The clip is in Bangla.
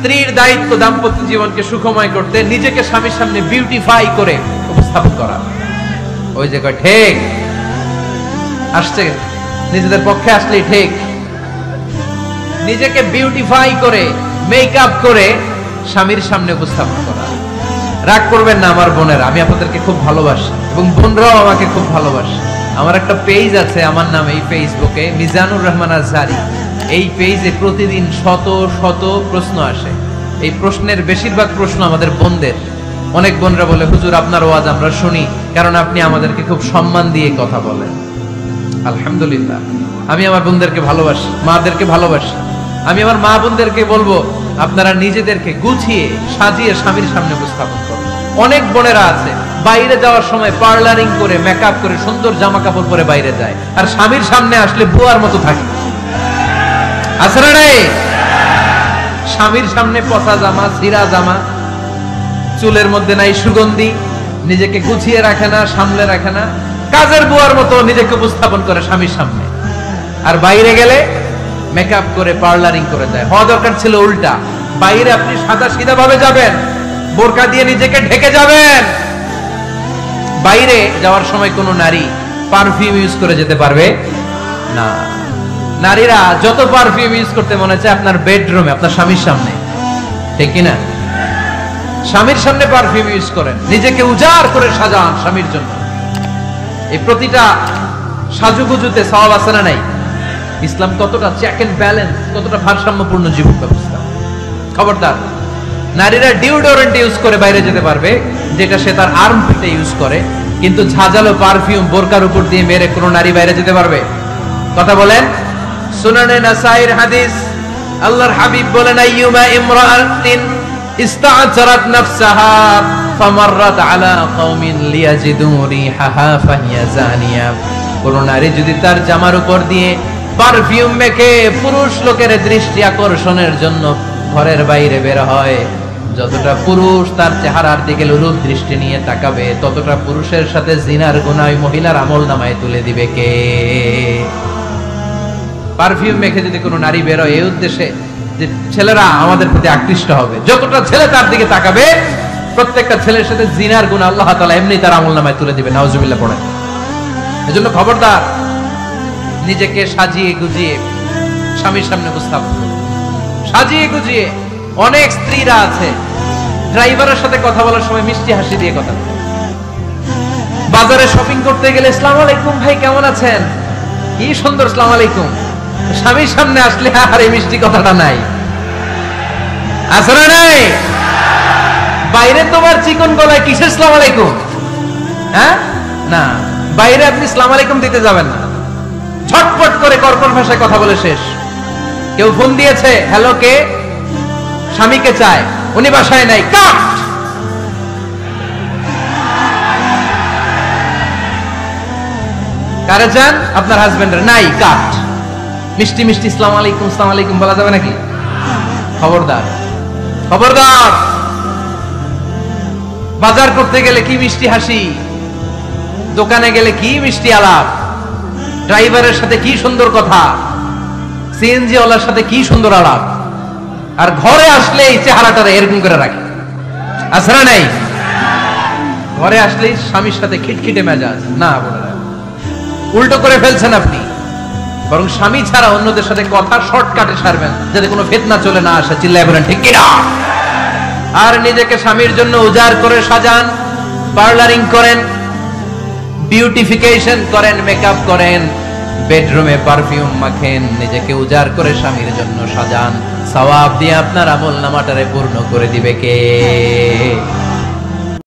স্ত্রীর দায়িত্ব দাম্পত্য জীবনকে সুখময় করতে নিজেকে স্বামীর সামনে বিউটিফাই করে উপস্থাপন করা। ওই যে কয় ঠিক আসছে, নিজেদের পক্ষে আসলেই ঠিক। নিজেকে বিউটিফাই করে মেকআপ করে স্বামীর সামনে উপস্থাপন করা। রাগ করবেন না আমার বোনেরা, আমি আপনাদেরকে খুব ভালোবাসি এবং বোনরাও আমাকে খুব ভালোবাসে। আমার একটা পেজ আছে আমার নামে এই ফেসবুকে, মিজানুর রহমান আজহারি। এই পেজে প্রতিদিন শত শত প্রশ্ন আসে। এই প্রশ্নের বেশিরভাগ প্রশ্ন আমাদের বোনদের। অনেক বোনরা বলে, হুজুর আপনার ওয়াজ আমরা শুনি কারণ আপনি আমাদেরকে খুব সম্মান দিয়ে কথা বলেন। আলহামদুলিল্লাহ, আমি আমার বোনদেরকে ভালোবাসি, মাদেরকে ভালোবাসি। আমি আমার মা বোনদেরকে বলবো, আপনারা নিজেদেরকে গুছিয়ে সাজিয়ে স্বামীর সামনে উপস্থাপন করুন। অনেক বোনেরা আছে বাইরে যাওয়ার সময় পার্লারিং করে মেকআপ করে সুন্দর জামা কাপড় পরে বাইরে যায়, আর স্বামীর সামনে আসলে বুয়ার মতো থাকে। আছে না রে? স্বামীর সামনে পচা জামা, ছিঁড়া জামা, চুলের মধ্যে নাই সুগন্ধি, নিজেকে গুছিয়ে রাখে না, সামলে রাখে না, কাজের বুয়ার মতো নিজেকে উপস্থাপন করে স্বামীর সামনে। আর বাইরে গেলে মেকআপ করে পার্লারিং করে যায়। হওয়া দরকার ছিল উল্টা, বাইরে আপনি সাদা সিধা ভাবে যাবেন, বোরকা দিয়ে নিজেকে ঢেকে যাবেন। বাইরে যাওয়ার সময় কোনো নারী পারফিউম ইউজ করে যেতে পারবে না। নারীরা যত পারফিউম ইউজ করতে মনে চায় আপনার বেডরুমে, আপনার স্বামীর সামনে, ঠিক কিনা? স্বামীর সামনে পারফিউম ইউজ করেন, নিজেকে উজাড় করে সাজান স্বামীর জন্য। এই প্রতিটা সাজুগুজুতে সওয়াব আছে না নাই? ইসলাম কতটা চেক এন্ড ব্যালেন্স, কতটা ভারসাম্যপূর্ণ জীবন ব্যবস্থা। খবরদার, নারীরা ডিওডোরেন্ট ইউজ করে বাইরে যেতে পারবে, যেটা সে তার আর্মপিটে ইউজ করে, কিন্তু ঝাঁঝালো পারফিউম বোরকার উপর দিয়ে মেরে কোনো নারী বাইরে যেতে পারবে? কথা বলেন। সুনানে নাসাইর হাদিস, আল্লাহর হাবিব বলেন, আইয়ুমা ইমরাআতিন ইস্তা'জারাত নাফসাহা ফামাররাত আলা কওমিন লিয়াজিদু রিহাহা ফাহিয়া জানিয়া। কোন নারী যদি তার জামার উপর দিয়ে পারফিউম মেখে পুরুষ লোকের দৃষ্টি আকর্ষণের জন্য ঘরের বাইরে বের হয়, যতটা পুরুষ তার চেহারার দিকে লোলুপ দৃষ্টি নিয়ে তাকাবে, ততটা পুরুষের সাথে জিনার গুনাহ মহিলার আমলনামায় তুলে দিবে কে? পারফিউম মেখে যদি কোনো নারী বের হয় এই উদ্দেশ্যে যে ছেলেরা আমাদের প্রতি আকৃষ্ট হবে, যতটা ছেলে তার দিকে তাকাবে, প্রত্যেকটা ছেলের সাথে জিনার গুনাহ আল্লাহ তাআলা এমনি তার আমলনামায় তুলে দিবে। নাউজুবিল্লাহ পড়েন। এজন্য খবরদার, নিজেকে সাজিয়ে গুজিয়ে স্বামীর সামনে উপস্থাপন করুন, সাজিয়ে গুজিয়ে। অনেক স্ত্রীরা আছে ড্রাইভারের সাথে কথা বলার সময় মিষ্টি হাসি দিয়ে কথা বলে। বাজারে শপিং করতে গেলে আসসালামু আলাইকুম ভাই কেমন আছেন, কি সুন্দর আসসালামু আলাইকুম। স্বামীর সামনে আসলে আর এই মিষ্টি কথাটা নাই। আছে না নাই? বাইরে তোমার চিকন গলায় কিসের আসসালামু আলাইকুম? হ্যাঁ না, বাইরে আপনি আসসালামু আলাইকুম দিতে যাবেন না, ঝটপট করে কর্কশ ভাষায় কথা বলে শেষ। কেউ ফোন দিয়েছে, হ্যালো কে? স্বামীকে চায়, উনি বাসায় নাই, কাট। কারে চান? আপনার হাজবেন্ডের, নাই, কাট। মিষ্টি মিষ্টি আসসালামু আলাইকুম আসসালামু আলাইকুম বলা যাবে নাকি? খবরদার, খবরদার। বাজার করতে গেলে কি মিষ্টি হাসি, দোকানে গেলে কি মিষ্টি আলাপ, ড্রাইভারের সাথে কি সুন্দর কথা, সিএনজি ওয়ালার সাথে কি সুন্দর আলাপ, আর ঘরে আসলে এই চেহারাটা এরকম করে রাখে। আছে না নাই? ঘরে আসলেই স্বামীর সাথে খিটখিটে মেজাজ। না বলে উল্টো করে ফেলছেন আপনি। বরং স্বামী ছাড়া অন্যদের সাথে কথা শর্টকাটে সারবেন, যাতে কোনো ফিতনা চলে না আসে। চিল্লায় বলেন ঠিক কিনা? আর নিজেকে স্বামীর জন্য উজাড় করে সাজান, পার্লারিং করেন, বিউটিফিকেশন করেন, মেকআপ করেন, বেডরুমে পারফিউম মাখেন, নিজেকে উজাড় করে স্বামীর জন্য সাজান। সওয়াব দিয়ে আপনার আমলনামাটারে পূর্ণ করে দিবে কে?